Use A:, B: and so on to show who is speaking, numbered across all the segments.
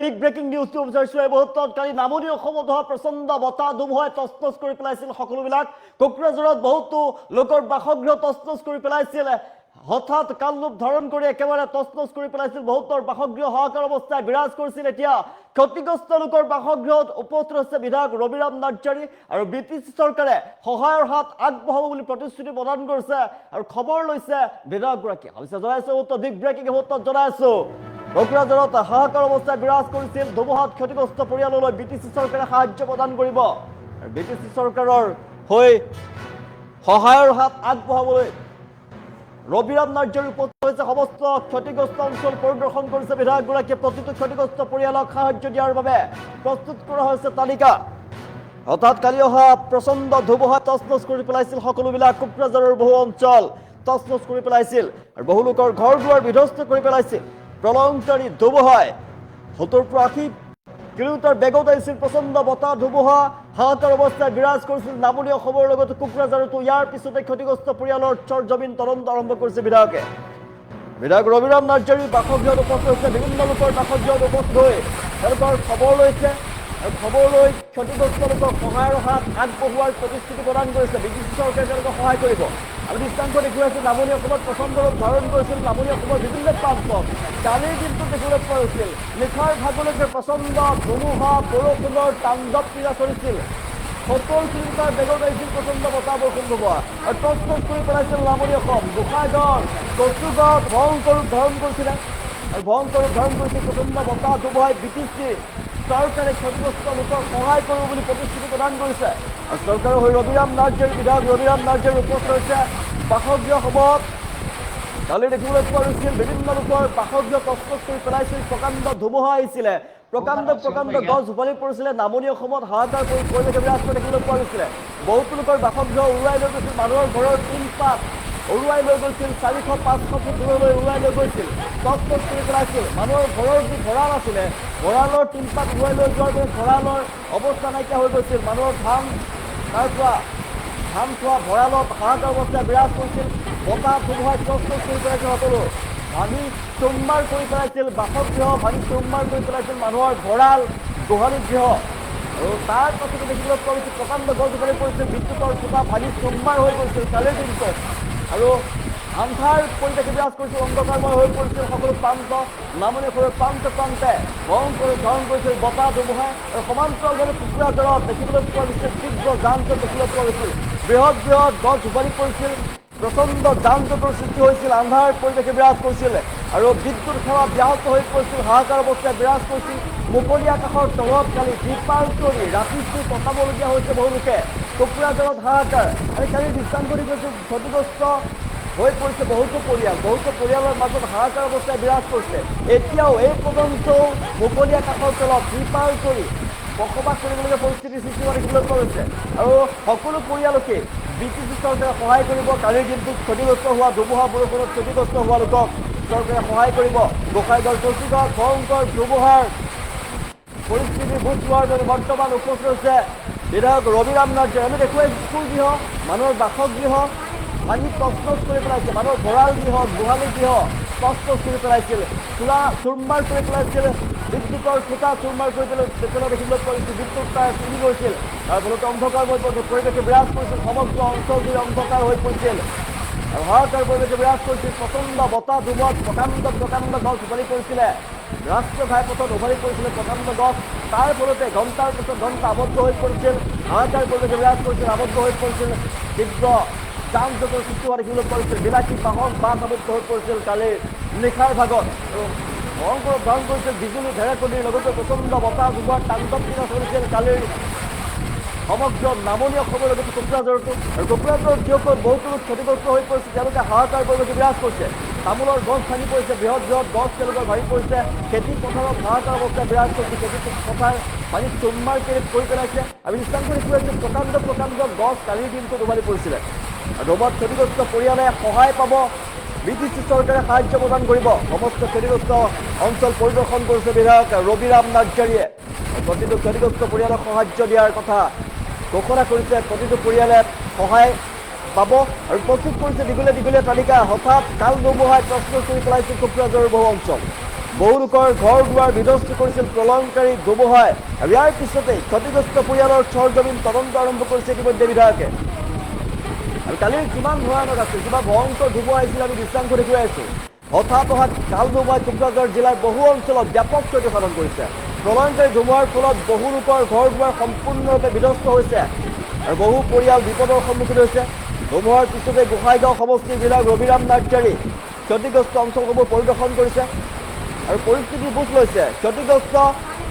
A: Big breaking নিউজটো বিচাৰিছোঁ। এই মুহূৰ্তত কালি নামনি অসমত হোৱা প্ৰচণ্ড বতাহ ধুমুহাই তছনছ কৰি পেলাইছিল সকলোবিলাক। কোকৰাঝাৰত বহুতো লোকৰ বাসগৃহ তছনছ কৰি পেলাইছিল। হঠাৎ কালৰূপ ধাৰণ কৰি একেবাৰে তছনছ কৰি পেলাইছিল। বহুতৰ বাসগৃহ হাহাকাৰ অৱস্থায় বিৰাজ কৰিছিল। এতিয়া ক্ষতিগ্ৰস্ত লোকৰ বাসগৃহত উপস্থিত হৈছে বিধায়ক ৰবিৰাম নাৰ্জাৰী আৰু BTC চৰকাৰে সহায়ৰ হাত আগবঢ়াব বুলি প্ৰতিশ্ৰুতি প্ৰদান কৰিছে আৰু খবৰ লৈছে বিধায়কগৰাকীয়ে। জনাইছোঁ বিগ ব্ৰেকিং মুহূৰ্তত জনাইছোঁ কোকৰাঝাৰত হাহাকাৰ অৱস্থায় বিৰাজ কৰিছিল। ধুমুহাত ক্ষতিগ্ৰস্ত পৰিয়াললৈ BTC চৰকাৰে সাহায্য প্ৰদান কৰিব আৰু BTC চৰকাৰৰ হৈ সহায়ৰ হাত আগবঢ়াবলৈ ৰবিৰাম নাৰ্জাৰী উপস্থিত হৈছে। সমস্ত ক্ষতিগ্ৰস্ত অঞ্চল পৰিদৰ্শন কৰিছে বিধায়কগৰাকীয়ে। প্ৰতিটো ক্ষতিগ্ৰস্ত পৰিয়ালক সাহায্য দিয়াৰ বাবে প্ৰস্তুত কৰা হৈছে তালিকা। অৰ্থাৎ কালি অহা প্ৰচণ্ড ধুমুহা তছনছ কৰি পেলাইছিল সকলোবিলাক। কোকৰাঝাৰৰ বহু অঞ্চল তছনছ কৰি পেলাইছিল আৰু বহু লোকৰ ঘৰ দুৱাৰ বিধ্বস্ত কৰি পেলাইছিল। প্ৰলয়ংকাৰী ধুমুহাই ৭০-৮০ কিলোমিটাৰ বেগত আহিছিল। প্ৰচণ্ড বতাহ ধুমুহা হাহাকাৰ অৱস্থায় বিৰাজ কৰিছিল নামনি অসমৰ লগতে কোকৰাঝাৰতো। ইয়াৰ পিছতে ক্ষতিগ্ৰস্ত পৰিয়ালৰ চৰজমিন তদন্ত আৰম্ভ কৰিছে বিধায়কে। বিধায়ক ৰবিৰাম নাৰ্জাৰী বাসগৃহত উপস্থিত হৈছে। বিভিন্ন লোকৰ বাসগৃহত উপস্থিত হৈ তেওঁলোকৰ খবৰ লৈছে আৰু খবৰ লৈ ক্ষতিগ্ৰস্ত লোকক সহায়ৰ হাত আগবঢ়োৱাৰ প্ৰতিশ্ৰুতি প্ৰদান কৰিছে। BTC চৰকাৰে তেওঁলোকক সহায় কৰিব। আমি দৃষ্টান্ত দেখুৱাইছোঁ নামনি অসমত প্ৰচণ্ড ৰূপ ধাৰণ কৰিছিল। নামনি অসমৰ বিভিন্ন প্ৰান্তত কালিৰ দিনটো দেখিবলৈ পোৱা গৈছিল। নিশাৰ ভাগলৈকে প্ৰচণ্ড ধুমুহা বৰষুণৰ তাণ্ডৱ ক্ৰীড়া চলিছিল। ৭০ কিলোমিটাৰ বেগত আহিছিল প্ৰচণ্ড বতাহ বৰষুণ ধুমুহা আৰু তছনছ কৰি পেলাইছিল নামনি অসম। গোসাইগাঁও কচুগাঁৱত ভয়ংকৰ ৰূপ ধাৰণ কৰিছিলে আৰু ভয়ংকৰ ৰূপ ধাৰণ কৰিছিল প্ৰচণ্ড বতাহ ধুমুহাই। BTC চৰকাৰে ক্ষতিগ্ৰস্ত লোকক সহায় কৰিব বুলি প্ৰতিশ্ৰুতি প্ৰদান কৰিছে আৰু চৰকাৰৰ হৈ ৰবিৰাম নাৰ্জাৰী বিধায়ক ৰবিৰাম নাৰ্জাৰী উপস্থিত হৈছে বাসগৃহসমূহত। কালি দেখিবলৈ পোৱা গৈছিল বিভিন্ন লোকৰ বাসগৃহ তছনছ কৰি পেলাইছিল। প্ৰকাণ্ড ধুমুহা আহিছিলে, প্ৰকাণ্ড গছ উভালি পৰিছিলে। নামনি অসমত হাহাকাৰ পৰিৱেশ বিৰাজ কৰি দেখিবলৈ পোৱা গৈছিলে। বহুতো লোকৰ বাসগৃহ উৰুৱাই লৈ গৈছিল। মানুহৰ ঘৰৰ টিনপাত উৰুৱাই লৈ গৈছিল। ৪০০-৫০০ ফুট দূৰলৈ উৰুৱাই লৈ গৈছিল। তছনছ কৰি পেলাইছিল। মানুহৰ ঘৰৰ যি ভঁৰাল আছিলে ভঁৰালৰ টিনপাত উৰুৱাই লৈ যোৱাৰ বাবে ভঁৰালৰ অৱস্থা নাইকিয়া হৈ গৈছিল। মানুহৰ ধান থোৱা ভঁৰালত হাহাকাৰ অৱস্থায় বিৰাজ কৰিছিল। বতাহ ধুমুহাই তছনছ কৰি পেলাইছিল। সকলো ভাঙি চুৰমাৰ কৰি পেলাইছিল। বাসগৃহ ভাঙি চুৰমাৰ কৰি পেলাইছিল। মানুহৰ ভঁৰাল গোহালি গৃহ আৰু তাৰ পাছতে দেখিবলৈ পোৱা গৈছিল প্ৰকাণ্ড গছ উভালি পৰিছিল। বিদ্যুতৰ খুঁটা ভাঙি চুৰমাৰ হৈ পৰিছিল কালিৰ দিনটোত আৰু আন্ধাৰ পৰিৱেশ বিৰাজ কৰিছিল। অন্ধকাৰময় হৈ পৰিছিল সকলো প্ৰান্ত। নামনি অসমৰ প্ৰান্তে ভয়ংকৰ ধাৰণ কৰিছিল বতাহ ধুমুহাই আৰু সমান্তৰালভাৱে কোকৰাঝাৰত দেখিবলৈ পোৱা গৈছিল তীব্ৰ যান-জঁট দেখিবলৈ পোৱা গৈছিল। বৃহৎ গছ উভালি পৰিছিল। প্ৰচণ্ড যান-জঁটৰ সৃষ্টি হৈছিল। আন্ধাৰ পৰিৱেশে বিৰাজ কৰিছিল আৰু বিদ্যুৎ সেৱা ব্যাহত হৈ পৰিছিল। হাহাকাৰ অৱস্থায় বিৰাজ কৰিছিল। মুকলি আকাশৰ তলত কালি ত্ৰিপাল তৰি ৰাতিটো কটাবলগীয়া হৈছে বহু লোকে। কোকৰাঝাৰত হাহাকাৰ আমি কালি দৃষ্টান্ত কৰি গৈছোঁ। ক্ষতিগ্ৰস্ত হৈ পৰিছে বহুতো পৰিয়ালৰ মাজত হাহাকাৰ অৱস্থায় বিৰাজ কৰিছে। এতিয়াও এই পৰ্যন্তও মুকলি আকাশৰ তলত ত্ৰিপাল তৰি বসবাস কৰিবলগীয়া পৰিস্থিতিৰ সৃষ্টি হোৱা দেখিবলৈ পোৱা গৈছে আৰু সকলো পৰিয়ালকে BTC চৰকাৰে সহায় কৰিব। কালিৰ দিনটোত ক্ষতিগ্ৰস্ত হোৱা ধুমুহা বৰষুণত ক্ষতিগ্ৰস্ত হোৱা লোকক চৰকাৰে সহায় কৰিব। গোসাইগাঁও কচুগাঁৱত ভয়ংকৰ ধুমুহাৰ পৰিস্থিতি বুজ লোৱাৰ বাবে বৰ্তমান উপস্থিত হৈছে বিধায়ক ৰবিৰাম নাৰ্জাৰী। আমি দেখুৱাইছোঁ স্কুল গৃহ মানুহৰ বাসগৃহ ভাঙি তছনছ কৰি পেলাইছিল। মানুহৰ ভঁৰাল গৃহ গোহালি গৃহ তছনছ কৰি পেলাইছিল। চুৰমাৰ কৰি পেলাইছিল। বিদ্যুতৰ খুঁটা চুৰমাৰ কৰি পেলাই দেখিবলৈ পোৱা গৈছিল। বিদ্যুৎ তাঁৰ ছিঙি গৈছিল। তাৰ ফলত অন্ধকাৰময় পৰিৱেশে বিৰাজ কৰিছিল। সমগ্ৰ অঞ্চল জুৰি অন্ধকাৰ হৈ পৰিছিল আৰু হাহাকাৰ পৰিৱেশে বিৰাজ কৰিছিল। প্ৰচণ্ড বতাহ ধুমুহাত প্ৰকাণ্ড গছ উভালি পৰিছিলে। ৰাষ্ট্ৰীয় ঘাইপথত উভালি পৰিছিলে প্ৰকাণ্ড গছ। তাৰ ফলতে ঘণ্টাৰ পিছত ঘণ্টা আবদ্ধ হৈ পৰিছিল। হাহাকাৰ পৰিৱেশে বিৰাজ কৰিছিল, আবদ্ধ হৈ পৰিছিল। তীব্ৰ যান-জঁটৰ সৃষ্টি হোৱা দেখিবলৈ পোৱা গৈছিল। বিলাসী বাহন বাট আবদ্ধ হৈ পৰিছিল কালিৰ নিশাৰ ভাগত আৰু ভয়ংকৰ ধাৰণ কৰিছিল। বিজুলী ঢেৰেকনিৰ লগতে প্ৰচণ্ড বতাহ ধুমুহাৰ তাণ্ডৱ ক্ৰীড়া চলিছিল কালিৰ সমগ্ৰ নামনি অসমৰ লগতে কোকৰাঝাৰতো আৰু কোকৰাঝাৰত যিসকল বহুতো লোক ক্ষতিগ্ৰস্ত হৈ পৰিছে তেওঁলোকে হাহাকাৰ পৰিৱেশে বিৰাজ কৰিছে। তামোলৰ গছ ভাঙি পৰিছে। বৃহৎ গছ তেওঁলোকৰ ভাঙি পৰিছে। খেতি পথাৰত হাহাকাৰ অৱস্থায় বিৰাজ কৰিছে। খেতি পথাৰ ভাঙি চুৰমাৰ কৰি পেলাইছে। আমি দৃষ্টান্ত দেখুৱাইছোঁ প্ৰকাণ্ড গছ কালিৰ দিনটোত উভালি পৰিছিলে আৰু ধুমুহাত ক্ষতিগ্ৰস্ত পৰিয়ালে সহায় পাব। BTC চৰকাৰে সাহায্য প্ৰদান কৰিব। সমস্ত ক্ষতিগ্ৰস্ত অঞ্চল পৰিদৰ্শন কৰিছে বিধায়ক ৰবিৰাম নাৰ্জাৰীয়ে। প্ৰতিটো ক্ষতিগ্ৰস্ত পৰিয়ালক সাহায্য দিয়াৰ কথা ঘোষণা কৰিছে। প্ৰতিটো পৰিয়ালে সহায় পাব আৰু প্ৰস্তুত কৰিছে দীঘলীয়া তালিকা। হঠাৎ কাল ধুমুহাই তছনছ কৰি পেলাইছিল কোকৰাঝাৰৰ বহু অঞ্চল। বহু লোকৰ ঘৰ দুৱাৰ বিধ্বস্ত কৰিছিল প্ৰলয়ংকাৰী ধুমুহাই। আৰু ইয়াৰ পিছতেই ক্ষতিগ্ৰস্ত পৰিয়ালৰ চৰজমিন তদন্ত আৰম্ভ কৰিছে ইতিমধ্যে বিধায়কে। আৰু কালিৰ কিমান ভয়ানক আছিল, কিমান ভয়ংকৰ ধুমুহা আহিছিল আমি দৃশ্যাংশ দেখুৱাই আছোঁ। হঠাৎ কাল ধুমুহাই কোকৰাঝাৰ জিলাৰ বহু অঞ্চলত ব্যাপক ক্ষতি সাধন কৰিছে। প্ৰলয়ংকাৰী ধুমুহাৰ ফলত বহু লোকৰ ঘৰ দুৱাৰ সম্পূৰ্ণৰূপে বিধ্বস্ত হৈছে আৰু বহু পৰিয়াল বিপদৰ সন্মুখীন হৈছে। ধুমুহাৰ পিছতে গোসাইগাঁও সমষ্টি জিলাৰ ৰবিৰাম নাৰ্জাৰী ক্ষতিগ্ৰস্ত অঞ্চলসমূহ পৰিদৰ্শন কৰিছে আৰু পৰিস্থিতি বুজ লৈছে। ক্ষতিগ্ৰস্ত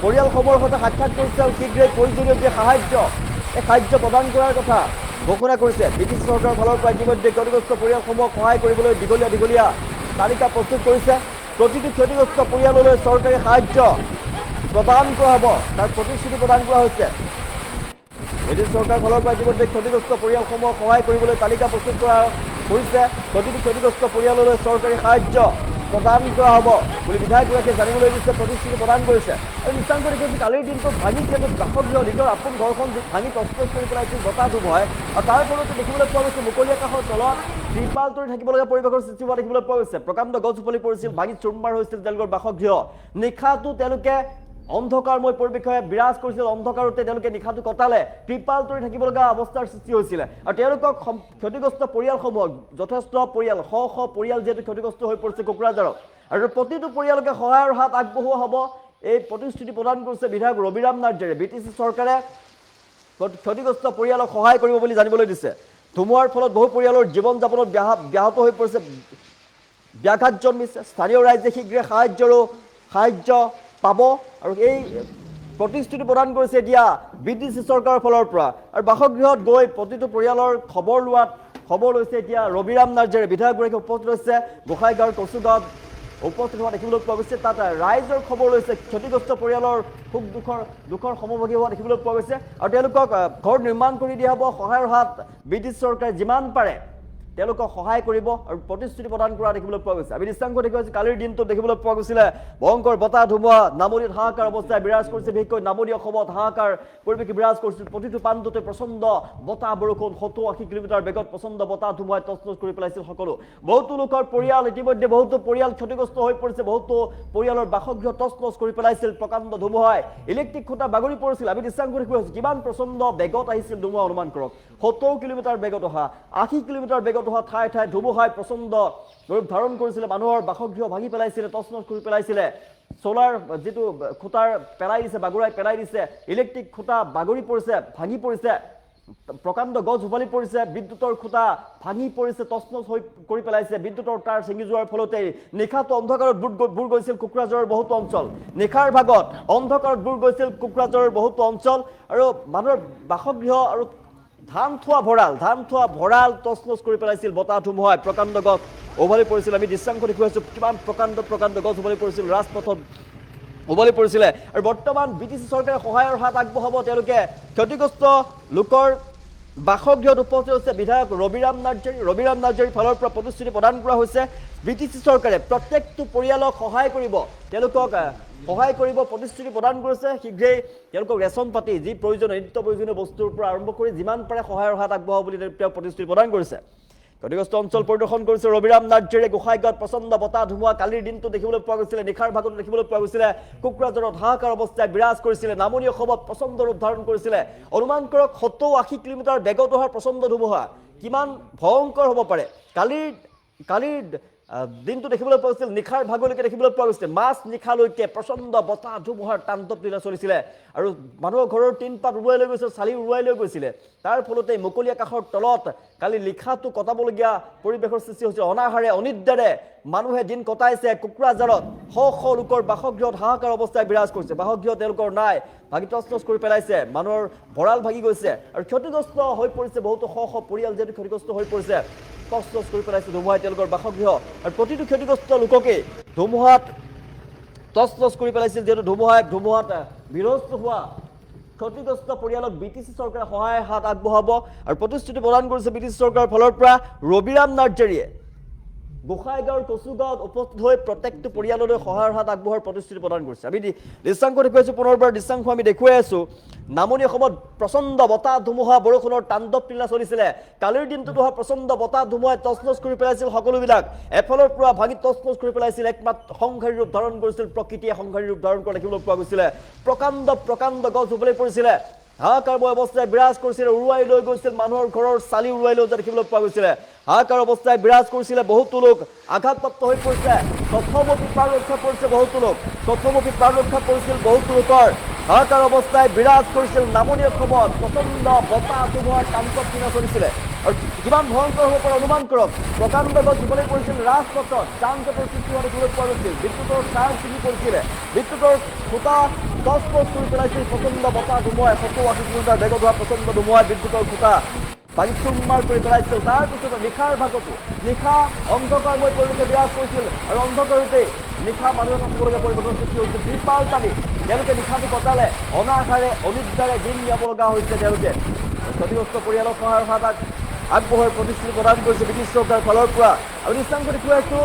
A: পৰিয়ালসমূহৰ সৈতে সাক্ষাৎ কৰিছে আৰু শীঘ্ৰেই প্ৰয়োজনীয় যি সাহায্য প্ৰদান কৰাৰ কথা ঘোষণা কৰিছে। ব্ৰিটিছ চৰকাৰৰ ফালৰ পৰা ইতিমধ্যে ক্ষতিগ্ৰস্ত পৰিয়ালসমূহক সহায় কৰিবলৈ দীঘলীয়া তালিকা প্ৰস্তুত কৰিছে। প্ৰতিটো ক্ষতিগ্ৰস্ত পৰিয়াললৈ চৰকাৰী সাহায্য প্ৰদান কৰা হ'ব, তাৰ প্ৰতিশ্ৰুতি প্ৰদান কৰা হৈছে। ব্ৰিটিছ চৰকাৰৰ ফালৰ পৰা ইতিমধ্যে ক্ষতিগ্ৰস্ত পৰিয়ালসমূহক সহায় কৰিবলৈ তালিকা প্ৰস্তুত কৰা হৈছে। প্ৰতিটো ক্ষতিগ্ৰস্ত পৰিয়াললৈ চৰকাৰী সাহায্য প্ৰদান কৰা হ'ব বুলি বিধায়কগৰাকীয়ে জানিবলৈ দিছে, প্ৰতিশ্ৰুতি প্ৰদান কৰিছে। আৰু নিশ্চাংক দেখিছোঁ কালিৰ দিনটোত ভাঙি যিহেতু বাসগৃহ নিজৰ আপোন ঘৰখন ভাঙি তছনছ কৰি পেলাইছিল বতাহ ধুমুহাই। আৰু তাৰ ফলতে দেখিবলৈ পোৱা গৈছে মুকলি আকাশৰ তলত ত্ৰিপাল তৰি থাকিবলগীয়া পৰিৱেশৰ সৃষ্টি হোৱা দেখিবলৈ পোৱা গৈছে। প্ৰকাণ্ড গছ উপলি পৰিছিল, ভাঙি চুৰমাৰ হৈছিল তেওঁলোকৰ বাসগৃহ। নিশাটো তেওঁলোকে অন্ধকাৰময় পৰিৱেশে বিৰাজ কৰিছিল, অন্ধকাৰতে তেওঁলোকে নিশাটো কটালে, ত্ৰিপাল তৰি থাকিবলগা অৱস্থাৰ সৃষ্টি হৈছিলে। আৰু তেওঁলোকক ক্ষতিগ্ৰস্ত পৰিয়ালসমূহক যথেষ্ট পৰিয়াল শ পৰিয়াল যিহেতু ক্ষতিগ্ৰস্ত হৈ পৰিছে কোকৰাঝাৰত, আৰু প্ৰতিটো পৰিয়ালকে সহায়ৰ হাত আগবঢ়োৱা হ'ব এই প্ৰতিশ্ৰুতি প্ৰদান কৰিছে বিধায়ক ৰবিৰাম নাৰ্জাৰীয়ে। BTC চৰকাৰে ক্ষতিগ্ৰস্ত পৰিয়ালক সহায় কৰিব বুলি জানিবলৈ দিছে। ধুমুহাৰ ফলত বহু পৰিয়ালৰ জীৱন যাপনত ব্যাহত হৈ পৰিছে, ব্যাঘাত জন্মিছে। স্থানীয় ৰাইজে শীঘ্ৰে সাহায্য পাব আৰু এই প্ৰতিশ্ৰুতি প্ৰদান কৰিছে এতিয়া BTC চৰকাৰৰ ফালৰ পৰা। আৰু বাসগৃহত গৈ প্ৰতিটো পৰিয়ালৰ খবৰ লৈছে এতিয়া ৰবিৰাম নাৰ্জাৰী। বিধায়কগৰাকী উপস্থিত হৈছে গোসাইগাঁৱৰ কচুগাঁৱত উপস্থিত হোৱা দেখিবলৈ পোৱা গৈছে। তাত ৰাইজৰ খবৰ লৈছে, ক্ষতিগ্ৰস্ত পৰিয়ালৰ সুখ দুখৰ সমভাগী হোৱা দেখিবলৈ পোৱা গৈছে। আৰু তেওঁলোকক ঘৰ নিৰ্মাণ কৰি দিয়া হ'ব, সহায়ৰ হাত BTC চৰকাৰে যিমান পাৰে তেওঁলোকক সহায় কৰিব আৰু প্ৰতিশ্ৰুতি প্ৰদান কৰা দেখিবলৈ পোৱা গৈছে। আমি দৃশ্যাংশ দেখুৱাইছোঁ কালিৰ দিনটোত দেখিবলৈ পোৱা গৈছিলে ভয়ংকৰ বতাহ ধুমুহা, নামনিত হাহাকাৰ অৱস্থাই বিৰাজ কৰিছে। বিশেষকৈ নামনি অসমত হাহাকাৰ পৰিৱেশ বিৰাজ কৰিছিল। প্ৰতিটো প্ৰান্ততে প্ৰচণ্ড বতাহ বৰষুণ, 70-80 কিলোমিটাৰ বেগত প্ৰচণ্ড বতাহ ধুমুহাই তছনছ কৰি পেলাইছিল সকলো। বহুতো লোকৰ পৰিয়াল ইতিমধ্যে বহুতো পৰিয়াল ক্ষতিগ্ৰস্ত হৈ পৰিছে, বহুতো পৰিয়ালৰ বাসগৃহ তছনছ কৰি পেলাইছিল প্ৰকাণ্ড ধুমুহাই। ইলেক্ট্ৰিক খুঁটা বাগৰি পৰিছিল। আমি দৃশ্যাংশ দেখুৱাইছোঁ কিমান প্ৰচণ্ড বেগত আহিছিল ধুমুহা, অনুমান কৰক 70 কিলোমিটাৰ বেগত অহা, 80 কিলোমিটাৰ বেগত অহা ঠাই ধুমুহাই প্ৰচণ্ড ৰূপ ধাৰণ কৰিছিলে। মানুহৰ বাসগৃহ ভাঙি পেলাইছিলে, তছনছ কৰি পেলাইছিলে। সোলাৰ যিটো খুঁটাৰ পেলাই দিছে, বাগৰাই পেলাই দিছে, ইলেক্ট্ৰিক খুঁটা বাগৰি পৰিছে, ভাঙি পৰিছে, প্ৰকাণ্ড গছ উভালি পৰিছে, বিদ্যুতৰ খুঁটা ভাঙি পৰিছে, তছনছ কৰি পেলাইছে। বিদ্যুতৰ তাঁৰ ছিঙি যোৱাৰ ফলতেই নিশাটো অন্ধকাৰত বুৰ গৈছিল কোকৰাঝাৰৰ বহুতো অঞ্চল। নিশাৰ ভাগত অন্ধকাৰত বুৰ গৈছিল কোকৰাঝাৰৰ বহুতো অঞ্চল আৰু মানুহৰ বাসগৃহ আৰু ধান থোৱা ভঁৰাল তছনছ কৰি পেলাইছিল বতাহ ধুমুহাই। প্ৰকাণ্ড গছ উভালি পৰিছিল। আমি দৃশ্যাংশ দেখুৱাইছোঁ কিমান প্ৰকাণ্ড গছ উভালি পৰিছিল, ৰাজপথত উভালি পৰিছিলে। আৰু বৰ্তমান BTC চৰকাৰে সহায়ৰ হাত আগবঢ়াব, তেওঁলোকে ক্ষতিগ্ৰস্ত লোকৰ বাসগৃহত উপস্থিত হৈছে বিধায়ক ৰবিৰাম নাৰ্জাৰীৰ ফালৰ পৰা প্ৰতিশ্ৰুতি প্ৰদান কৰা হৈছে। BTC চৰকাৰে প্ৰত্যেকটো পৰিয়ালক সহায় কৰিব, তেওঁলোকক সহায় কৰিব প্ৰতিশ্ৰুতি প্ৰদান কৰিছে। শীঘ্ৰেই তেওঁলোকক ৰেচন পাতি যি নিত্য প্ৰয়োজনীয় বস্তুৰ পৰা আৰম্ভ কৰি যিমান পাৰে সহায়ৰ হাত আগবঢ়াব বুলি তেওঁ প্ৰতিশ্ৰুতি প্ৰদান কৰিছে। ক্ষতিগ্ৰস্ত অঞ্চল পৰিদৰ্শন কৰিছে ৰবিৰাম নাৰ্জাৰীয়ে। গোসাইগাঁৱত প্ৰচণ্ড বতাহ ধুমুহা কালিৰ দিনটো দেখিবলৈ পোৱা গৈছিলে, নিশাৰ ভাগতো দেখিবলৈ পোৱা গৈছিলে। কোকৰাঝাৰত হাহাকাৰ অৱস্থাই বিৰাজ কৰিছিলে, নামনি অসমত প্ৰচণ্ড ৰূপ ধাৰণ কৰিছিলে। অনুমান কৰক 70-80 কিলোমিটাৰ বেগত অহা প্ৰচণ্ড ধুমুহা কিমান ভয়ংকৰ হ'ব পাৰে। কালিৰ দিনটো দেখিবলৈ পোৱা গৈছিল, নিশাৰ ভাগলৈকে দেখিবলৈ পোৱা গৈছিলে, মাছ নিশালৈকে প্ৰচণ্ড বতাহ ধুমুহাৰ তাণ্ডৱ লীলা চলিছিলে। আৰু মানুহৰ ঘৰৰ টিনপাত উৰুৱাই লৈ গৈছিল, চালি উৰুৱাই লৈ গৈছিলে। তাৰ ফলতে মুকলি আকাশৰ তলত কালি নিশাটো কটাবলগীয়া পৰিৱেশৰ সৃষ্টি হৈছিল। অনাহাৰে অনিদ্ৰাৰে মানুহে দিন কটাইছে কোকৰাঝাৰত। শ লোকৰ বাসগৃহত হাহাকাৰ অৱস্থাই বিৰাজ কৰিছে, বাসগৃহ তেওঁলোকৰ নাই, ভাঙি তছনছ কৰি পেলাইছে, মানুহৰ ভঁৰাল ভাঙি গৈছে আৰু ক্ষতিগ্ৰস্ত হৈ পৰিছে বহুতো শ পৰিয়াল যিহেতু ক্ষতিগ্ৰস্ত হৈ পৰিছে, তছনছ কৰি পেলাইছে ধুমুহাই তেওঁলোকৰ বাসগৃহ। আৰু প্ৰতিটো ক্ষতিগ্ৰস্ত লোককেই ধুমুহাত তছনছ কৰি পেলাইছিল, যিহেতু ধুমুহাত বিধ্বস্ত হোৱা ক্ষতিগ্ৰস্ত পৰিয়ালক BTC চৰকাৰে সহায়ৰ হাত আগবঢ়াব আৰু প্ৰতিশ্ৰুতি প্ৰদান কৰিছে BTC চৰকাৰৰ ফালৰ পৰা ৰবিৰাম নাৰ্জাৰীয়ে। গোসাইগাঁৱৰ কচুগাঁৱত উপস্থিত হৈ প্ৰত্যেকটো পৰিয়াললৈ সহায়ৰ হাত আগবঢ়োৱাৰ প্ৰতিশ্ৰুতি প্ৰদান কৰিছে আমি দৃশ্যাংশ দেখুৱাইছোঁ পুনৰবাৰ দৃশ্যাংশ আমি দেখুৱাই আছোঁ নামনি অসমত প্ৰচণ্ড বতাহ ধুমুহা বৰষুণৰ তাণ্ডৱ লীলা চলিছিলে কালিৰ দিনটোত হোৱা প্ৰচণ্ড বতাহ ধুমুহাই তছনছ কৰি পেলাইছিল সকলোবিলাক এফালৰ পৰা ভাঙি তছনছ কৰি পেলাইছিল একমাত্ৰ সংঘাৰী ৰূপ ধাৰণ কৰিছিল প্ৰকৃতিয়ে সংঘাৰী ৰূপ ধাৰণ কৰা দেখিবলৈ পোৱা গৈছিলে প্ৰকাণ্ড গছ উভলি পৰিছিলে হাহাকাৰময় অৱস্থায় বিৰাজ কৰিছিলে উৰুৱাই লৈ গৈছিল মানুহৰ ঘৰৰ চালি উৰুৱাই লৈ যোৱা দেখিবলৈ পোৱা গৈছিলে হাহাকাৰ অৱস্থায় বিৰাজ কৰিছিলে বহুতো লোক আঘাতপ্ৰাপ্ত হৈ পৰিছে কথমপি প্ৰাণ ৰক্ষা পৰিছে বহুতো লোক কথমপি প্ৰাণ ৰক্ষা পৰিছিল বহুতো লোকৰ হাহাকাৰ অৱস্থায় বিৰাজ কৰিছিল নামনি অসমত প্ৰচণ্ড বতাহ ধুমুহাৰ তাণ্ডৱ লীলা চলিছিলে আৰু কিমান ভয়ংকৰ হ'ব পাৰে অনুমান কৰক প্ৰকাণ্ড গছ উভলি পৰিছিল ৰাজপথত যান জঁটৰ সৃষ্টি হোৱা দেখিবলৈ পোৱা গৈছিল বিদ্যুতৰ তাঁৰ ছিঙি পৰিছিলে বিদ্যুতৰ খুঁটা তছনছ কৰি পেলাইছিল প্ৰচণ্ড বতাহ ধুমুহাই ৭০-৮০ কিলোমিটাৰ বেগত হোৱা প্ৰচণ্ড ধুমুহাই বিদ্যুতৰ খুঁটা ভাঙি চুৰমাৰ কৰি পেলাইছিল তাৰপিছত নিশাৰ ভাগতো নিশা অন্ধকাৰময় পৰিৱেশে বিৰাজ কৰিছিল আৰু অন্ধকাৰতেই নিশা মানুহে থাকিবলগীয়া পৰিৱেশৰ সৃষ্টি হৈছিল ত্ৰিপাল টানি তেওঁলোকে নিশাটো কটালে অনাশাৰে অনিদ্ৰাৰে দিন নিয়াব লগা হৈছে তেওঁলোকে ক্ষতিগ্ৰস্ত পৰিয়ালক সহায়ৰ হাত আগবঢ়োৱাৰ প্ৰতিশ্ৰুতি প্ৰদান কৰিছে ব্ৰিটিছ চৰকাৰৰ ফালৰ পৰা আৰু দৃশ্যাংশ দেখুৱাইছোঁ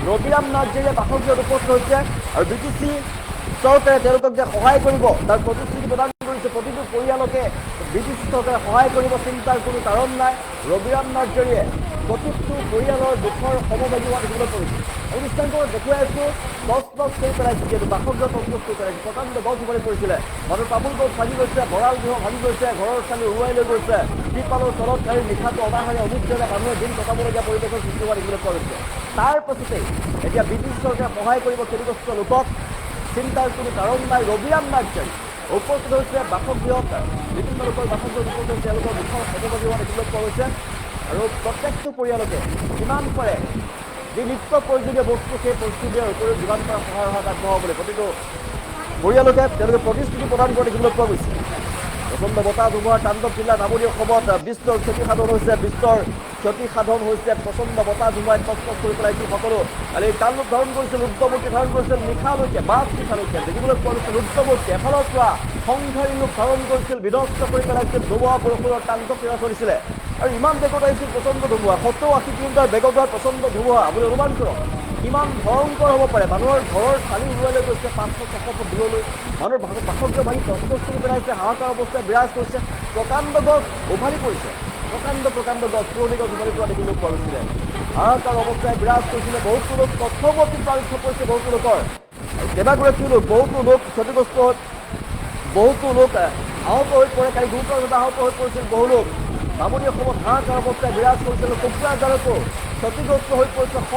A: ৰবিৰাম নাৰ্জীয়ে বাসগৃহত উপস্থিত হৈছে আৰু BTC চৰকাৰে তেওঁলোকক যে সহায় কৰিব তাৰ প্ৰতিশ্ৰুতি প্ৰদান কৰিছে প্ৰতিটো পৰিয়ালকে BTC চৰকাৰে সহায় কৰিব চিন্তাৰ কোনো কাৰণ নাই ৰবিৰাম নাৰ্জীয়ে প্ৰতিটো পৰিয়ালৰ দুখৰ সমভাগী হোৱা দেখিবলৈ পৰিছে আৰু দৃশ্যাংশত দেখুৱাইছোঁ তছনছ কৰি পেলাইছে যিহেতু বাসগৃহ তছনছ কৰি পেলাইছে প্ৰকাণ্ড গছ উভলি পৰিছিলে মানুহৰ তামোল গছ ভাঙি গৈছে ভঁৰাল গৃহ ভাঙি গৈছে ঘৰৰ চালি উৰুৱাই লৈ গৈছে ত্ৰিপালৰ তলত কালি নিশাটো অনাহাৰে অনিদ্ৰাৰে মানুহে দিন কটাবলগীয়া পৰিৱেশৰ সৃষ্টি হোৱা দেখিবলৈ পোৱা গৈছে তাৰ পাছতেই এতিয়া ব্ৰিটিছ চৰকাৰে সহায় কৰিব ক্ষতিগ্ৰস্ত লোকক চিন্তাৰ কোনো কাৰণ নাই ৰবিৰাম নাৰ্জী উপস্থিত হৈছে বাসগৃহত বিভিন্ন লোকৰ বাসগৃহত উপস্থিত হৈছে তেওঁলোকৰ দুখৰ সমভাগী হোৱা দেখিবলৈ পোৱা গৈছে আৰু প্ৰত্যেকটো পৰিয়ালকে যিমান পাৰে যি নিত্য প্ৰয়োজনীয় বস্তু সেই প্ৰস্তুতিৰ উপৰিও যিমান পাৰে সহায়ৰ হাত আগবঢ়াবলৈ প্ৰতিটো পৰিয়ালকে তেওঁলোকে প্ৰতিশ্ৰুতি প্ৰদান কৰা দেখিবলৈ পোৱা গৈছে প্ৰচণ্ড বতাহ ধুমুহাৰ তাণ্ডৱ লীলা নামনি অসমত বিস্তৰ ক্ষতি সাধন হৈছে প্ৰচণ্ড বতাহ ধুমুহাই তছনছ কৰি পেলাইছিল সকলো কালি তাণ্ডৱ ধাৰণ কৰিছিল ৰুদ্ৰমূৰ্তি ধাৰণ কৰিছিল নিশালৈকে নিশালৈকে দেখিবলৈ পোৱা গৈছিল ৰুদ্ৰমূৰ্তি এফালৰ পৰা সংঘাৰী ৰূপ ধাৰণ কৰিছিল বিধ্বস্ত কৰি পেলাইছিল ধুমুহা বৰষুণৰ তাণ্ডৱ লীলা চলিছিলে আৰু ইমান বেগত আহিছিল প্ৰচণ্ড ধুমুহা ৭০-৮০ কিলোমিটাৰ বেগত হোৱা প্ৰচণ্ড ধুমুহা আপুনি অনুমান কৰক কিমান ভয়ংকৰ হ'ব পাৰে মানুহৰ ঘৰৰ চালি উৰুৱাই লৈ গৈছে ৫০০-৬০০ ফুট দূৰলৈ মানুহৰ বাসগৃহ ভাঙি তছনছ কৰি পেলাইছে হাহাকাৰ অৱস্থায় বিৰাজ কৰিছে প্ৰকাণ্ড গছ উভালি পৰিছে প্ৰকাণ্ড গছ পুৰণি গছ উভালি পৰা দেখিবলৈ পোৱা গৈছিলে হাহাকাৰ অৱস্থায় বিৰাজ কৰিছিলে বহুতো লোক কথমপি প্ৰাণ ৰক্ষা পৰিছে বহুতো লোকৰ আৰু কেইবাগৰাকীও লোক বহুতো লোক ক্ষতিগ্ৰস্ত বহুতো লোক আহত হৈ পৰে কালি গুৰুতৰভাৱে আহত হৈ পৰিছিল বহু লোক নামনি অসমত হাহাকাৰ অৱস্থায় বিৰাজ কৰিছিল কোকৰাঝাৰতো ক্ষতিগ্ৰস্ত হৈ পৰিছে শ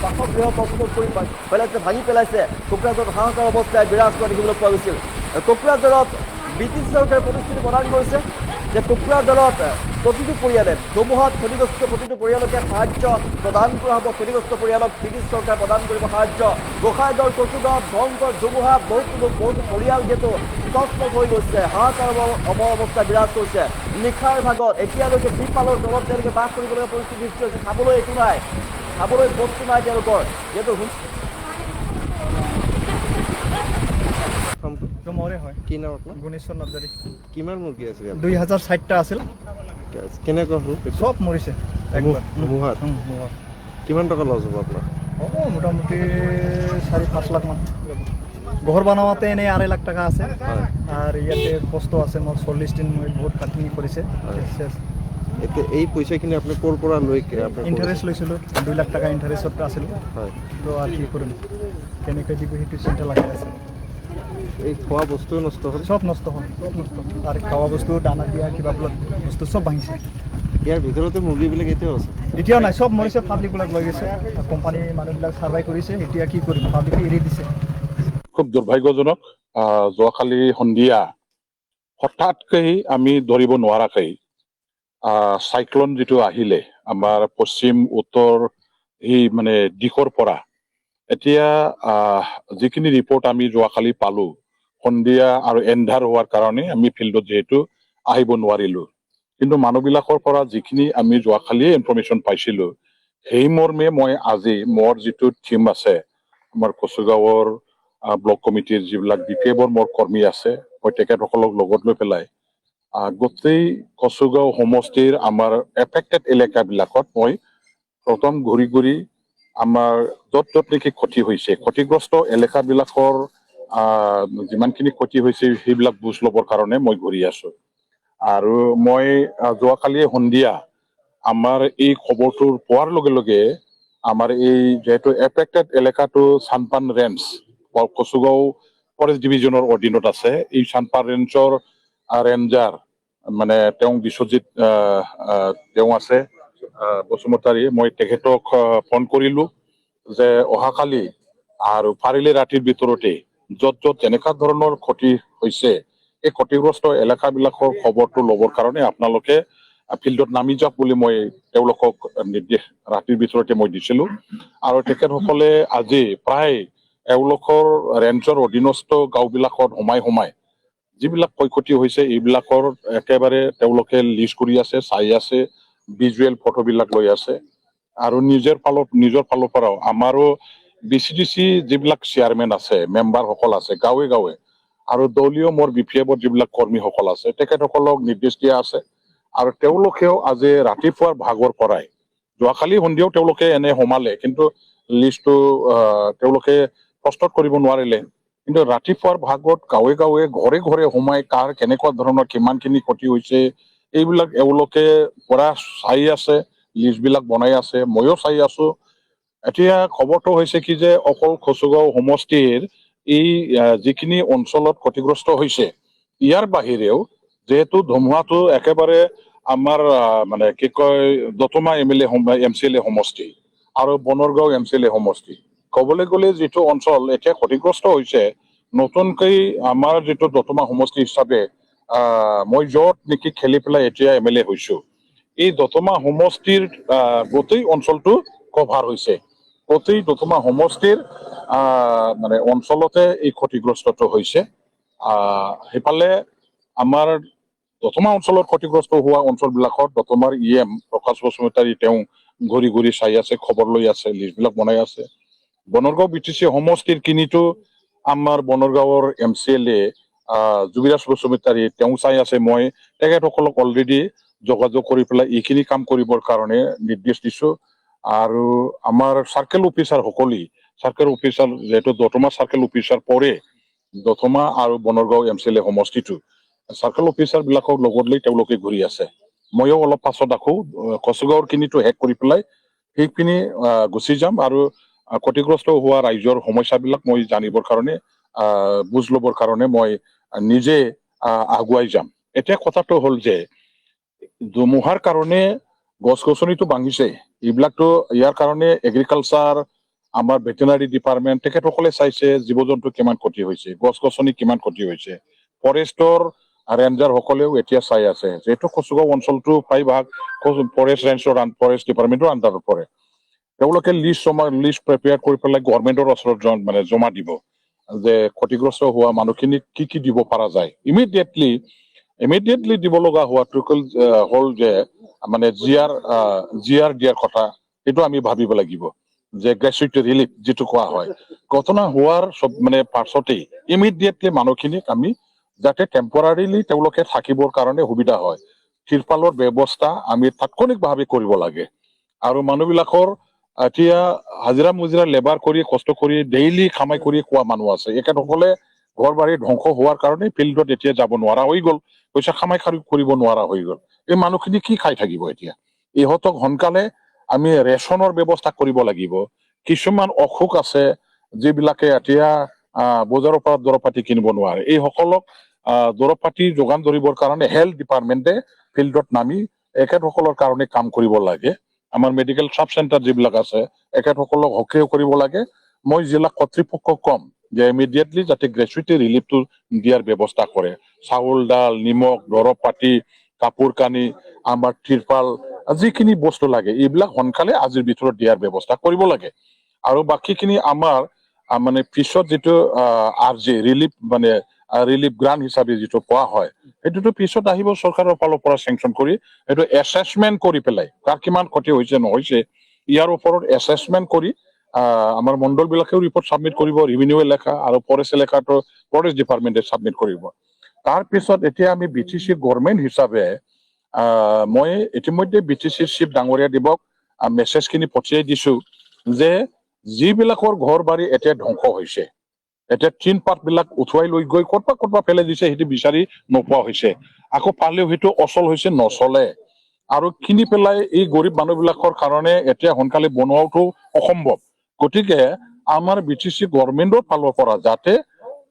A: বাসগৃহ তছনছ কৰি পেলাইছে ভাঙি পেলাইছে কোকৰাঝাৰত হাহাকাৰ অৱস্থায় বিৰাজ কৰা দেখিবলৈ পোৱা গৈছিল কোকৰাঝাৰত ব্ৰিটিছ চৰকাৰে প্ৰতিশ্ৰুতি প্ৰদান কৰিছে যে কোকৰাঝাৰত প্ৰতিটো পৰিয়ালে ধুমুহাত ক্ষতিগ্ৰস্ত প্ৰতিটো পৰিয়ালকে সাহায্য প্ৰদান কৰা হ'ব ক্ষতিগ্ৰস্ত পৰিয়ালক ব্ৰিটিছ চৰকাৰে প্ৰদান কৰিব সাহায্য গোসাইগাঁৱৰ কচুগাঁৱত ভয়ংকৰ ধুমুহা বহুতো পৰিয়াল যিহেতু তছনছ হৈ গৈছে হাহাকাৰ অৱস্থা বিৰাজ কৰিছে নিশাৰ ভাগত এতিয়ালৈকে ত্ৰিপালৰ তলত তেওঁলোকে বাস কৰিবলগীয়া পৰিস্থিতি সৃষ্টি হৈছে খাবলৈ একো নাই খাবলৈ বস্তু নাই তেওঁলোকৰ যিহেতু
B: মৰে হয়
C: কি নাম আপোনাৰ
B: গুণেশ্বৰ নাৰ্জাৰী
C: কিমান মুৰ্গী আছে
B: ২০৬০টা আছিল
C: কেনেকুৱা হ'ল
B: চব মৰিছে
C: ধুমুহাত কিমান টকা লছ হ'ব আপোনাৰ
B: হ'ব মোটামুটি ৪-৫ লাখ মান ঘৰ বনাওঁতে এনেই ২.৫ লাখ টকা আছে আৰু ইয়াতে কষ্ট আছে মোৰ ৪০ দিন বহুত কাটিং কৰিছে
C: এতিয়া এই পইচাখিনি আপুনি ক'ৰ পৰা লৈ
B: ইণ্টাৰেষ্ট লৈছিলোঁ ২ লাখ টকা ইণ্টাৰেষ্টত আছিলোঁ
C: হয়
B: তো আৰু কি কৰিম কেনেকৈ দিব সেইটো চিন্তা লাগি আছে
C: এই খোৱা বস্তুও নষ্ট হ'ল
B: চব নষ্ট হ'ল আৰু খোৱা বস্তু দানা দিয়া কিবা বস্তু চব ভাঙিছে
C: ইয়াৰ ভিতৰতে মুৰ্গীবিলাক এতিয়াও আছে
B: এতিয়াও নাই চব মৰিছে পাব্লিকবিলাক লৈ গৈছে কোম্পানী মানুহবিলাক চাৰ্ভাই কৰিছে এতিয়া কি কৰিম পাব্লিকে এৰি দিছে
D: খুব দুৰ্ভাগ্যজনক যোৱাকালি সন্ধিয়া হঠাৎকৈ আমি ধৰিব নোৱাৰাকৈ চাইক্লন যিটো আহিলে আমাৰ পশ্চিম উত্তৰ এই মানে দিশৰ পৰা এতিয়া যিখিনি ৰিপৰ্ট আমি যোৱাকালি পালো সন্ধিয়া আৰু এন্ধাৰ হোৱাৰ কাৰণে আমি ফিল্ডত যিহেতু আহিব নোৱাৰিলো কিন্তু মানুহবিলাকৰ পৰা যিখিনি আমি যোৱাকালি ইনফৰমেশ্যন পাইছিলো সেই মৰ্মে মই আজি মোৰ যিটো থিম আছে আমাৰ কচুগাঁৱৰ ব্লক কমিটিৰ যিবিলাক বিপিএফৰ মোৰ কৰ্মী আছে মই তেখেতসকলক লগত লৈ পেলাই গোটেই কচুগাঁও সমষ্টিৰ আমাৰ এফেক্টেড এলেকাবিলাকত মই প্ৰথম ঘূৰি ঘূৰি আমাৰ য'ত য'ত নেকি ক্ষতি হৈছে, ক্ষতিগ্ৰস্ত এলেকাবিলাকৰ যিমানখিনি ক্ষতি হৈছে সেইবিলাক বুজ ল'বৰ কাৰণে মই ঘূৰি আছো। আৰু মই যোৱাকালি সন্ধিয়া আমাৰ এই খবৰটো পোৱাৰ লগে লগে আমাৰ এই যিহেতু এফেক্টেড এলেকাটো চানপান ৰেঞ্জ কচুগাঁও ফৰেষ্ট ডিভিজনৰ অধীনত আছে। এই চানপান ৰেঞ্জৰ ৰেঞ্জাৰ মানে তেওঁ বিশ্বজিৎ তেওঁ আছে বসুমতাৰী। মই তেখেতক ফোন কৰিলো যে অহাকালি আৰু পাৰিলে ৰাতিৰ ভিতৰতে য'ত য'ত এনেকুৱা ধৰণৰ ক্ষতি হৈছে এই ক্ষতিগ্ৰস্ত এলেকাবিলাকৰ খবৰটো ল'বৰ কাৰণে আপোনালোকে ফিল্ডত নামি যাওক বুলি মই তেওঁলোকক নিৰ্দেশ ৰাতিৰ ভিতৰতে মই দিছিলো। আৰু তেখেতসকলে আজি প্ৰায় এওঁলোকৰ ৰেঞ্জৰ অধীনস্থ গাঁওবিলাকত সোমাই যিবিলাক ক্ষয়ক্ষতি হৈছে এইবিলাকৰ একেবাৰে তেওঁলোকে লিষ্ট কৰি আছে, চাই আছে, ভিজুৱেল ফটোবিলাক লৈ আছে। আৰু নিজৰ ফালৰ পৰাও আমাৰো BCDC যিবিলাক চেয়াৰমেন আছে, মেম্বাৰসকল আছে গাঁৱে গাঁৱে, আৰু দলীয় মোৰ BPF যিবিলাক কৰ্মীসকল আছে তেখেতসকলক নিৰ্দেশ দিয়া আছে। আৰু তেওঁলোকেও আজি ৰাতিপুৱাৰ ভাগৰ পৰাই যোৱাকালি সন্ধিয়াও তেওঁলোকে এনে সোমালে, কিন্তু লিষ্টটো তেওঁলোকে প্ৰস্তুত কৰিব নোৱাৰিলে। কিন্তু ৰাতিপুৱাৰ ভাগত গাঁৱে গাঁৱে ঘৰে ঘৰে সোমাই কাৰ কেনেকুৱা ধৰণৰ কিমানখিনি ক্ষতি হৈছে এইবিলাক এওঁলোকে পৰা চাই আছে, লিষ্টবিলাক বনাই আছে, ময়ো চাই আছো। এতিয়া খবৰটো হৈছে কি যে অকল কচুগাঁও সমষ্টিৰ এই যিখিনি অঞ্চলত ক্ষতিগ্ৰস্ত হৈছে ইয়াৰ বাহিৰেও যেহেতু ধুমুহাটো একেবাৰে আমাৰ মানে কি কয় দতমা MCLA সমষ্টি আৰু বনৰগাঁও MCLA সমষ্টি ক'বলৈ গ'লে যিটো অঞ্চল এতিয়া ক্ষতিগ্ৰস্ত হৈছে, নতুনকৈ আমাৰ যিটো দতমা সমষ্টি হিচাপে মই য'ত নেকি খেলি পেলাই এতিয়া MLA হৈছো, এই দতমা সমষ্টিৰ গোটেই অঞ্চলটো কভাৰ হৈছে। গোটেই দতমা সমষ্টিৰ মানে অঞ্চলতে এই ক্ষতিগ্ৰস্তটো হৈছে। সেইফালে আমাৰ দতমা অঞ্চলত ক্ষতিগ্ৰস্ত হোৱা অঞ্চলবিলাকত দতমাৰ EM প্ৰকাশ বসুমতাৰী তেওঁ ঘূৰি ঘূৰি চাই আছে, খবৰ লৈ আছে, লিষ্টবিলাক বনাই আছে। বনৰগাঁও BTC সমষ্টিৰ কিনিটো আমাৰ বনৰগাঁৱৰ MCLA জুবিৰাজ বসুমতাৰী তেওঁ চাই আছে। মই তেখেতসকলক অলৰেডি যোগাযোগ কৰি পেলাই এইখিনি কাম কৰিবৰ কাৰণে নিৰ্দেশ দিছো। আৰু আমাৰ চাৰ্কেল অফিচাৰ যিহেতু দতমা চাৰ্কেল অফিচাৰ পৰে দতমা আৰু বনৰগাঁও MCLA সমষ্টিটো, চাৰ্কেল অফিচাৰ বিলাকক লগত লৈ তেওঁলোকে ঘূৰি আছে। ময়ো অলপ পাছত আকৌ কচুগাঁৱৰ কিনিটো শেষ কৰি পেলাই সেইখিনি গুচি যাম আৰু ক্ষতিগ্ৰস্ত হোৱা ৰাইজৰ সমস্যাবিলাক মই জানিবৰ কাৰণে বুজ ল'বৰ কাৰণে মই নিজে আগুৱাই যাম। এতিয়া কথাটো হ'ল যে ধুমুহাৰ কাৰণে গছ গছনিটো ভাঙিছে, এইবিলাকতো ইয়াৰ কাৰণে এগ্ৰিকালচাৰ আমাৰ ভেটেনাৰী ডিপাৰ্টমেণ্ট তেখেতসকলে চাইছে জীৱ জন্তু কিমান ক্ষতি হৈছে, গছ গছনি কিমান ক্ষতি হৈছে। ফৰেষ্টৰ ৰেঞ্জাৰ সকলেও এতিয়া চাই আছে, যিহেতু কচুগাঁও অঞ্চলটো প্ৰায়ভাগ ফৰেষ্ট ডিপাৰ্টমেণ্টৰ আণ্ডাৰত পৰে। তেওঁলোকে লিষ্ট প্ৰিপেয়াৰ কৰি পেলাই গভৰ্ণমেণ্টৰ ওচৰত মানে জমা দিব যে ক্ষতিগ্ৰস্ত হোৱা মানুহখিনিক কি দিব পৰা যায়। ইমিডিয়েটলি দিব লগা হোৱাটো হ'ল যে মানে জিআৰ দিয়াৰ কথা, এইটো আমি ভাবিব লাগিব যে গ্ৰেচুইটি ৰিলিফ যিটো কোৱা হয়। ঘটনা হোৱাৰ মানে পাছতেই ইমিডিয়েটলি মানুহখিনিক আমি যাতে টেম্পৰাৰিলি তেওঁলোকে থাকিবৰ কাৰণে সুবিধা হয়, তিৰপালৰ ব্যৱস্থা আমি তাৎক্ষণিকভাৱে কৰিব লাগে। আৰু মানুহবিলাকৰ এতিয়া হাজিৰা মুজিৰা লেবাৰ কৰি কষ্ট কৰি ডেইলি কামাই কৰি খোৱা মানুহ আছে, এখেতসকলে ঘৰ বাৰী ধ্বংস হোৱাৰ কাৰণে ফিল্ডত এতিয়া যাব নোৱাৰা হৈ গ'ল, পইচা কামাই কৰিব নোৱাৰা হৈ গ'ল। এই মানুহখিনি কি খাই থাকিব এতিয়া? ইহঁতক সোনকালে আমি ৰেচনৰ ব্যৱস্থা কৰিব লাগিব। কিছুমান অসুখ আছে যিবিলাকে এতিয়া বজাৰৰ পৰা দৰৱ পাতি কিনিব নোৱাৰে, এই সকলক দৰৱ পাতি যোগান ধৰিবৰ কাৰণে হেল্থ ডিপাৰ্টমেণ্টে ফিল্ডত নামি এখেতসকলৰ কাৰণে কাম কৰিব লাগে। আমাৰ মেডিকেল চাব চেণ্টাৰ যিবিলাক আছে এখেতসকলক সক্ৰিয় কৰিব লাগে। মই জিলা কৰ্তৃপক্ষক কম যে ইমিডিয়েটলি যাতে গ্ৰেচুইটি ৰিলিফটো দিয়াৰ ব্যৱস্থা কৰে। চাউল দাল নিমখ দৰৱ পাতি কাপোৰ কানি আমাৰ তিৰপাল যিখিনি বস্তু লাগে এইবিলাক সোনকালে আজিৰ ভিতৰত দিয়াৰ ব্যৱস্থা কৰিব লাগে। আৰু বাকীখিনি আমাৰ মানে পিছত যিটো RJ ৰিলিফ গ্ৰান্ট হিচাপে যিটো পোৱা হয় সেইটোতো পিছত আহিব চৰকাৰৰ ফালৰ পৰা চেংচন কৰি, সেইটো এছেচমেন্ট কৰি পেলাই কাৰ কিমান ক্ষতি হৈছে নহৈছে ইয়াৰ ওপৰত এছেচমেন্ট কৰি আমাৰ মণ্ডল বিলাকেও ৰিপৰ্ট চাবমিট কৰিব, ৰেভিনিউ এলেকা আৰু ফৰেষ্ট এলেকাটো ফৰেষ্ট ডিপাৰ্টমেণ্টে চাবমিট কৰিব। তাৰপিছত এতিয়া আমি BTC গভৰ্ণমেণ্ট হিচাপে মই ইতিমধ্যে BTC চিফ ডাঙৰীয়া দিবক মেছেজখিনি পঠিয়াই দিছো যে যিবিলাকৰ ঘৰ বাৰী এতিয়া ধ্বংস হৈছে, এতিয়া টিন পাতবিলাক উঠুৱাই লৈ গৈ ক'তবা পেলাই দিছে, সেইটো বিচাৰি নোপোৱা হৈছে। আকৌ পালেও সেইটো অচল হৈছে, নচলে। আৰু কিনি পেলাই এই গৰীব মানুহবিলাকৰ কাৰণে এতিয়া সোনকালে বনোৱাটো অসম্ভৱ। গতিকে আমাৰ BTC গভৰ্ণমেণ্টৰ ফালৰ পৰা যাতে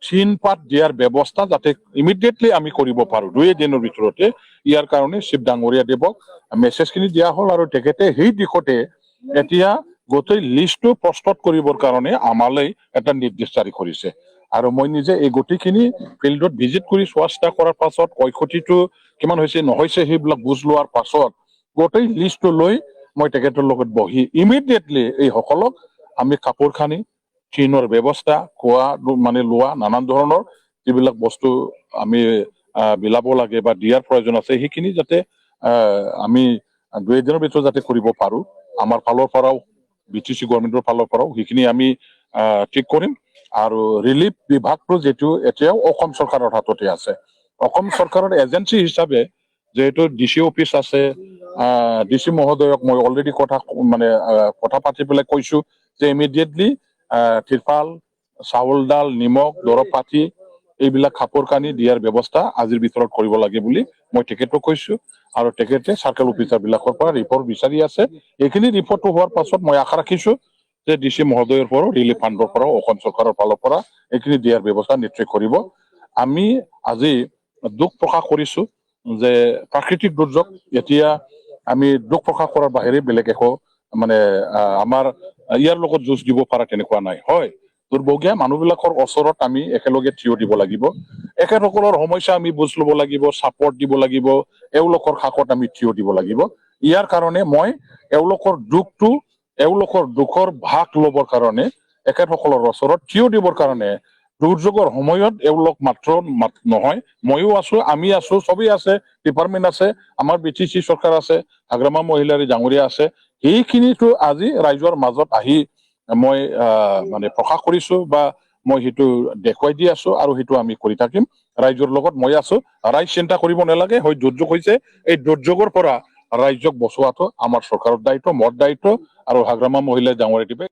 D: টিন পাত দিয়াৰ ব্যৱস্থা যাতে ইমিডিয়েটলি আমি কৰিব পাৰো 2 দিনৰ ভিতৰতে, ইয়াৰ কাৰণে শিৱ ডাঙৰীয়া দেৱক মেছেজখিনি দিয়া হ'ল। আৰু তেখেতে সেই দিশতে এতিয়া গোটেই লিষ্টটো প্ৰস্তুত কৰিবৰ কাৰণে আমালৈ এটা নিৰ্দেশ জাৰি কৰিছে। আৰু মই নিজে এই গোটেইখিনি ফিল্ডত ভিজিট কৰি চোৱা চিতা কৰাৰ পাছত ক্ষয়ক্ষতিটো কিমান হৈছে নহৈছে সেইবিলাক বুজ লোৱাৰ পাছত গোটেই লিষ্টটো লৈ মই তেখেতৰ লগত বহি ইমিডিয়েটলি এই সকলক আমি কাপোৰ কানি, টিনৰ ব্যৱস্থা, খোৱা মানে লোৱা নানান ধৰণৰ যিবিলাক বস্তু আমি বিলাব লাগে বা দিয়াৰ প্ৰয়োজন আছে, সেইখিনি যাতে আমি 2 দিনৰ ভিতৰত যাতে কৰিব পাৰো, আমাৰ ফালৰ পৰাও BTC গভৰ্ণমেণ্টৰ ফালৰ পৰাও সেইখিনি আমি ঠিক কৰিম। আৰু ৰিলিফ বিভাগটো যেটো এতিয়াও অসম চৰকাৰৰ হাততে আছে। অসম চৰকাৰৰ এজেঞ্চি হিচাপে যেহেতু DC অফিচ আছে, DC মহোদয়ক মই অলৰেডি কথা পাতি পেলাই কৈছো যে ইমিডিয়েটলি ত্ৰিপাল, চাউল দাল, নিমখ, দৰৱ পাতি এইবিলাক কাপোৰ কানি দিয়াৰ ব্যৱস্থা আজিৰ ভিতৰত কৰিব লাগে বুলি মই তেখেতক কৈছো। আৰু তেখেতে চাৰ্কেল অফিচাৰ বিলাকৰ পৰা ৰিপৰ্ট বিচাৰি আছে। এইখিনি ৰিপৰ্টটো হোৱাৰ পাছত মই আশা ৰাখিছো যে DC মহোদয়ৰ পৰাও, ৰিলিফ ফাণ্ডৰ পৰাও, অসম চৰকাৰৰ ফালৰ পৰা এইখিনি দিয়াৰ ব্যৱস্থা নিশ্চয় কৰিব। আমি আজি দুখ প্ৰকাশ কৰিছো যে প্ৰাকৃতিক দুৰ্যোগ, এতিয়া আমি দুখ প্ৰকাশ কৰাৰ বাহিৰে বেলেগ একো আমাৰ ইয়াৰ লগত যুঁজ দিব পৰা তেনেকুৱা নাই। হয়, দুৰ্ভগীয়া মানুহবিলাকৰ ওচৰত আমি একেলগে থিয় দিব লাগিব, এখেতসকলৰ সমস্যা আমি বুজ ল'ব লাগিব, ছাপৰ্ট দিব লাগিব, এওঁলোকৰ কাষত আমি থিয় দিব লাগিব। ইয়াৰ কাৰণে মই এওঁলোকৰ দুখৰ ভাগ ল'বৰ কাৰণে, এখেতসকলৰ ওচৰত থিয় দিবৰ কাৰণে, দুৰ্যোগৰ সময়ত এওঁলোক মাত্ৰ নহয়, ময়ো আছো, আমি আছো, চবেই আছে, ডিপাৰ্টমেণ্ট আছে, আমাৰ BTC চৰকাৰ আছে, হাগ্ৰামা মহিলাৰী ডাঙৰীয়া আছে। সেইখিনিতো আজি ৰাইজৰ মাজত আহি মই প্ৰকাশ কৰিছো বা মই সেইটো দেখুৱাই দি আছো, আৰু সেইটো আমি কৰি থাকিম। ৰাইজৰ লগত মই আছো। ৰাইজ চিন্তা কৰিব নালাগে, হয় দুৰ্যোগ হৈছে, এই দুৰ্যোগৰ পৰা ৰাইজক বচোৱাটো আমাৰ চৰকাৰৰ দায়িত্ব, মোৰ দায়িত্ব, আৰু হাগ্ৰামা মহিলা ডাঙৰীয়া টিমে